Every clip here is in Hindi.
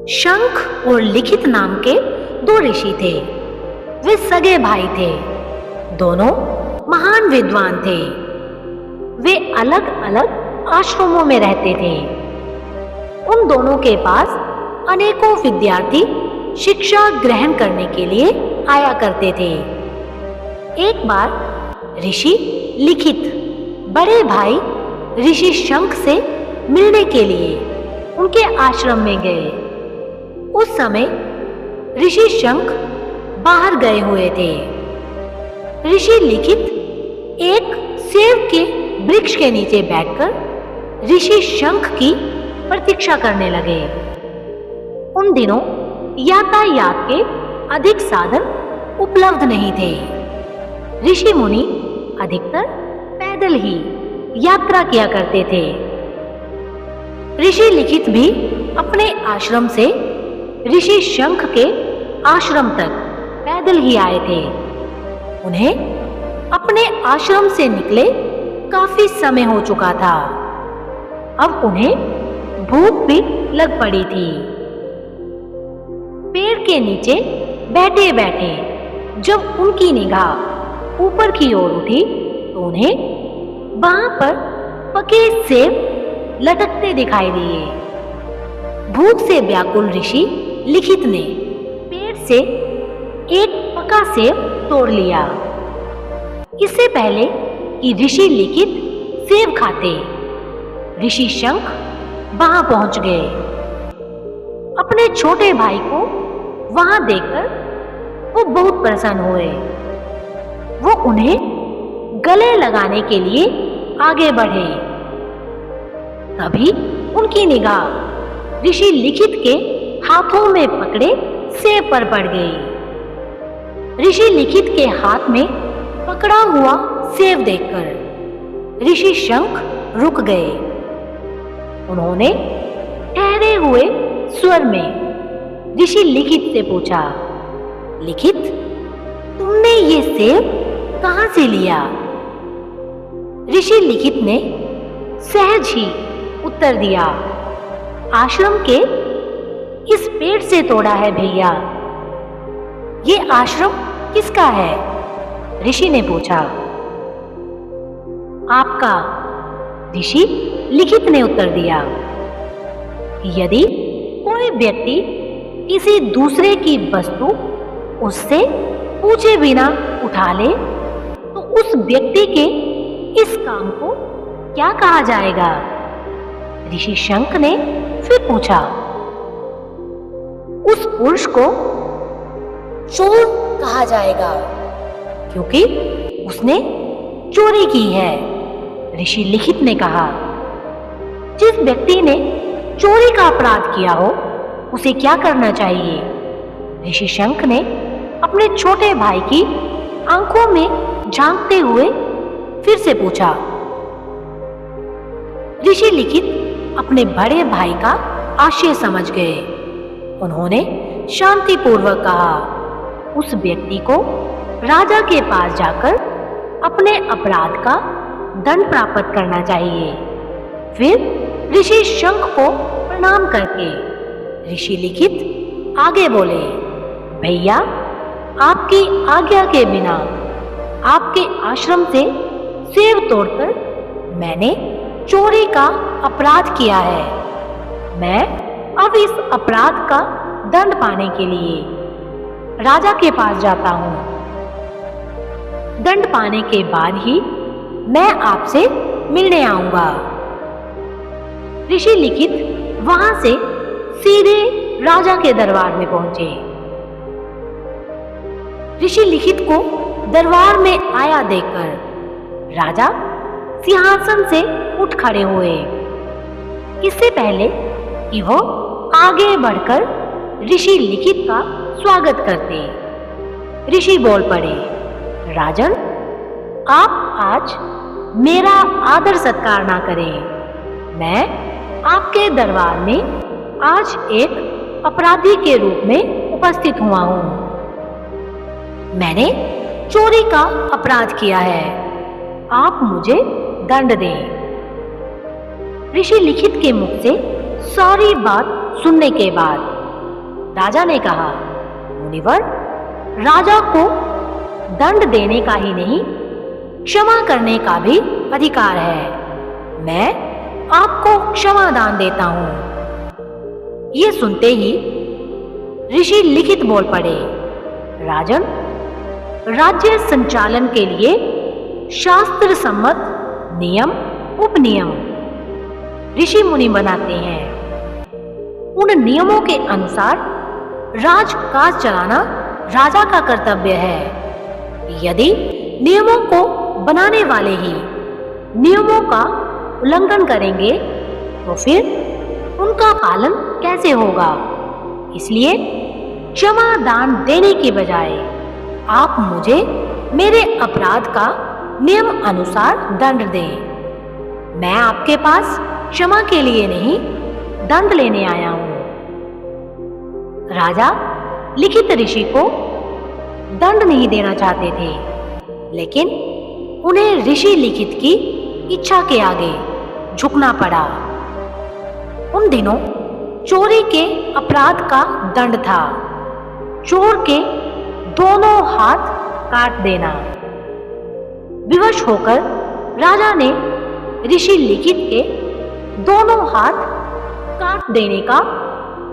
शंख और लिखित नाम के दो ऋषि थे। वे सगे भाई थे। दोनों महान विद्वान थे। वे अलग अलग आश्रमों में रहते थे। उन दोनों के पास अनेकों विद्यार्थी शिक्षा ग्रहण करने के लिए आया करते थे। एक बार ऋषि लिखित बड़े भाई ऋषि शंख से मिलने के लिए उनके आश्रम में गए। उस समय ऋषि शंख बाहर गए हुए थे। ऋषि लिखित एक सेब के वृक्ष के नीचे बैठकर ऋषि शंख की प्रतीक्षा करने लगे। उन दिनों यातायात के अधिक साधन उपलब्ध नहीं थे। ऋषि मुनि अधिकतर पैदल ही यात्रा किया करते थे। ऋषि लिखित भी अपने आश्रम से ऋषि शंख के आश्रम तक पैदल ही आए थे। उन्हें अपने आश्रम से निकले काफी समय हो चुका था। अब उन्हें भूख भी लग पड़ी थी। पेड़ के नीचे बैठे बैठे जब उनकी निगाह ऊपर की ओर उठी तो उन्हें वहां पर पके सेब लटकते दिखाई दिए। भूख से व्याकुल ऋषि लिखित ने पेड़ से एक पका सेब तोड़ लिया। इससे पहले कि ऋषि लिखित सेब खाते, ऋषि शंख वहां पहुंच गए। अपने छोटे भाई को वहां देखकर वो बहुत प्रसन्न हुए। वो उन्हें गले लगाने के लिए आगे बढ़े। तभी उनकी निगाह ऋषि लिखित के हाथों में पकड़े सेब पर पड़ गई। ऋषि लिखित के हाथ में पकड़ा हुआ सेब देखकर ऋषि शंख रुक गए। उन्होंने ठहरे हुए स्वर में ऋषि लिखित से पूछा, लिखित, तुमने ये सेब कहां से लिया? ऋषि लिखित ने सहज ही उत्तर दिया, आश्रम के इस पेड़ से तोड़ा है भैया। ये आश्रम किसका है? ऋषि ने पूछा। आपका, ऋषि लिखित ने उत्तर दिया। यदि कोई व्यक्ति किसी दूसरे की वस्तु उससे पूछे बिना उठा ले तो उस व्यक्ति के इस काम को क्या कहा जाएगा? ऋषि शंख ने फिर पूछा। उस पुरुष को चोर कहा जाएगा, क्योंकि उसने चोरी की है। ऋषि लिखित ने कहा। जिस व्यक्ति ने चोरी का अपराध किया हो उसे क्या करना चाहिए? ऋषि शंख ने अपने छोटे भाई की आंखों में झांकते हुए फिर से पूछा। ऋषि लिखित अपने बड़े भाई का आशय समझ गए। उन्होंने शांतिपूर्वक कहा, उस व्यक्ति को राजा के पास जाकर अपने अपराध का दंड प्राप्त करना चाहिए। फिर ऋषि शंख को प्रणाम करके ऋषि लिखित आगे बोले, भैया, आपकी आज्ञा के बिना आपके आश्रम से सेब तोड़कर मैंने चोरी का अपराध किया है। मैं अब इस अपराध का दंड पाने के लिए राजा के पास जाता हूं। दंड पाने के बाद ही मैं आपसे मिलने आऊंगा। ऋषि लिखित वहां से सीधे राजा के दरबार में पहुंचे। ऋषि लिखित को दरबार में आया देखकर राजा सिंहासन से उठ खड़े हुए। इससे पहले कि वो आगे बढ़कर ऋषि लिखित का स्वागत करते, ऋषि बोल पड़े, राजन, आप आज मेरा आदर सत्कार ना करें। मैं आपके दरबार में आज एक अपराधी के रूप में उपस्थित हुआ हूं। मैंने चोरी का अपराध किया है। आप मुझे दंड दें। ऋषि लिखित के मुख से सारी बात सुनने के बाद राजा ने कहा, मुनिवर, राजा को दंड देने का ही नहीं, क्षमा करने का भी अधिकार है। मैं आपको क्षमा दान देता हूं। ये सुनते ही ऋषि लिखित बोल पड़े, राजन, राज्य संचालन के लिए शास्त्र सम्मत नियम उपनियम ऋषि मुनि बनाते हैं। उन नियमों के अनुसार राजकाज चलाना राजा का कर्तव्य है। यदि नियमों को बनाने वाले ही नियमों का उल्लंघन करेंगे तो फिर उनका पालन कैसे होगा? इसलिए क्षमा दान देने की बजाय आप मुझे मेरे अपराध का नियम अनुसार दंड दें। मैं आपके पास क्षमा के लिए नहीं, दंड लेने आया हूं। राजा लिखित ऋषि को दंड नहीं देना चाहते थे, लेकिन उन्हें ऋषि लिखित की इच्छा के आगे झुकना पड़ा। उन दिनों चोरी के अपराध का दंड था चोर के दोनों हाथ काट देना। विवश होकर राजा ने ऋषि लिखित के दोनों हाथ काट देने का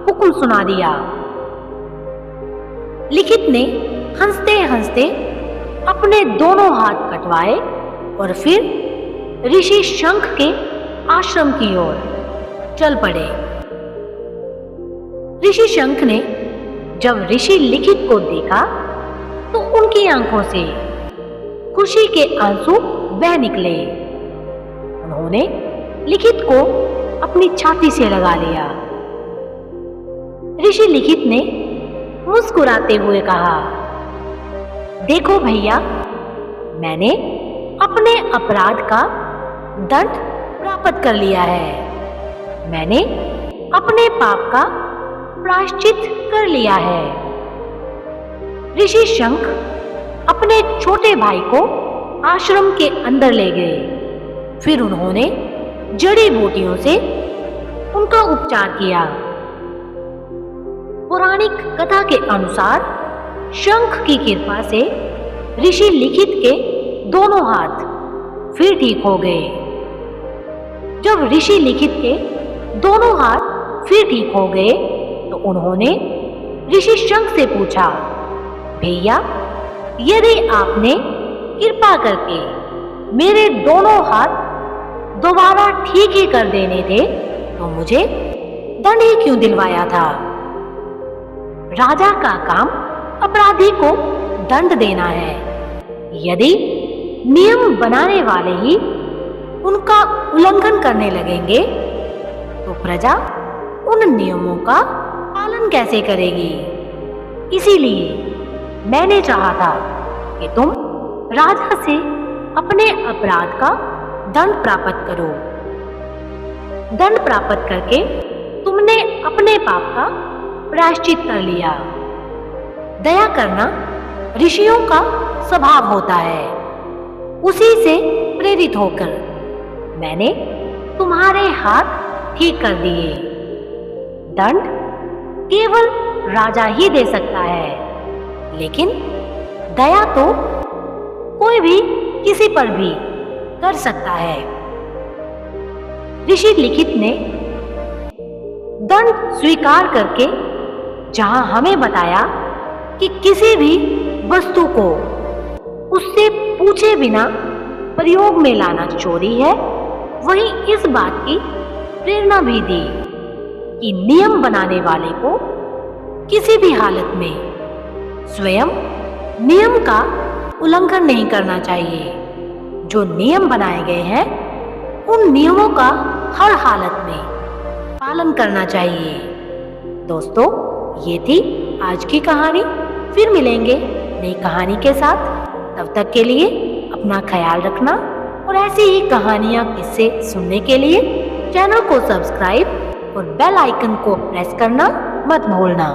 हुक्म सुना दिया। लिखित ने हंसते हंसते अपने दोनों हाथ कटवाए और फिर ऋषि शंख के आश्रम की ओर चल पड़े। ऋषि शंख ने जब ऋषि लिखित को देखा तो उनकी आंखों से खुशी के आंसू बह निकले। उन्होंने लिखित को अपनी छाती से लगा लिया। ऋषि लिखित ने मुस्कुराते हुए कहा, देखो भैया, मैंने अपने अपराध का दंड प्राप्त कर लिया है। मैंने अपने पाप का प्रायश्चित कर लिया है। ऋषि शंख अपने छोटे भाई को आश्रम के अंदर ले गए। फिर उन्होंने जड़ी बूटियों से उनका उपचार किया। पौराणिक कथा के अनुसार शंख की कृपा से ऋषि लिखित के दोनों हाथ फिर ठीक हो गए। जब ऋषि लिखित के दोनों हाथ फिर ठीक हो गए तो उन्होंने ऋषि शंख से पूछा, भैया, यदि आपने कृपा करके मेरे दोनों हाथ दोबारा ठीक ही कर देने थे तो मुझे दंड ही क्यों दिलवाया था? राजा का काम अपराधी को दंड देना है। यदि नियम बनाने वाले ही उनका उल्लंघन करने लगेंगे तो प्रजा उन नियमों का पालन कैसे करेगी? इसीलिए मैंने चाहा था कि तुम राजा से अपने अपराध का दंड प्राप्त करो। दंड प्राप्त करके तुमने अपने पाप का प्रायश्चित कर लिया। दया करना ऋषियों का स्वभाव होता है। उसी से प्रेरित होकर मैंने तुम्हारे हाथ ठीक कर दिए। दंड केवल राजा ही दे सकता है, लेकिन दया तो कोई भी किसी पर भी कर सकता है। ऋषि लिखित ने दंड स्वीकार करके जहां हमें बताया कि किसी भी वस्तु को उससे पूछे बिना प्रयोग में लाना चोरी है, वहीं इस बात की प्रेरणा भी दी कि नियम बनाने वाले को किसी भी हालत में स्वयं नियम का उल्लंघन नहीं करना चाहिए। जो नियम बनाए गए हैं उन नियमों का हर हालत में पालन करना चाहिए। दोस्तों, ये थी आज की कहानी। फिर मिलेंगे नई कहानी के साथ। तब तक के लिए अपना ख्याल रखना और ऐसी ही कहानियाँ किस्से सुनने के लिए चैनल को सब्सक्राइब और बेल आइकन को प्रेस करना मत भूलना।